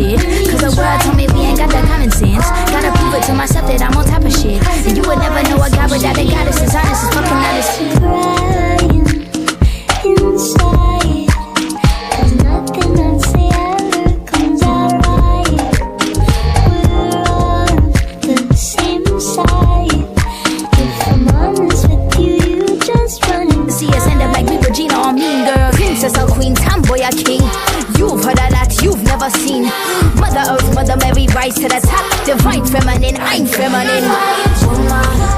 shit. Cause the world told me we ain't got that common sense. Gotta prove it to myself that I'm on top of shit. And you would never know a guy without a goddess is honest, is fucking honest. Crying inside, cause nothing I say ever comes out right. We're on the same side. If I'm honest with you, you just run. See us end up like we Regina or Mean Girl. Princess or Queen, tomboy or king. You've heard of that, you've never seen. Mother Earth, Mother Mary, rise to the top. Divine feminine, I'm feminine.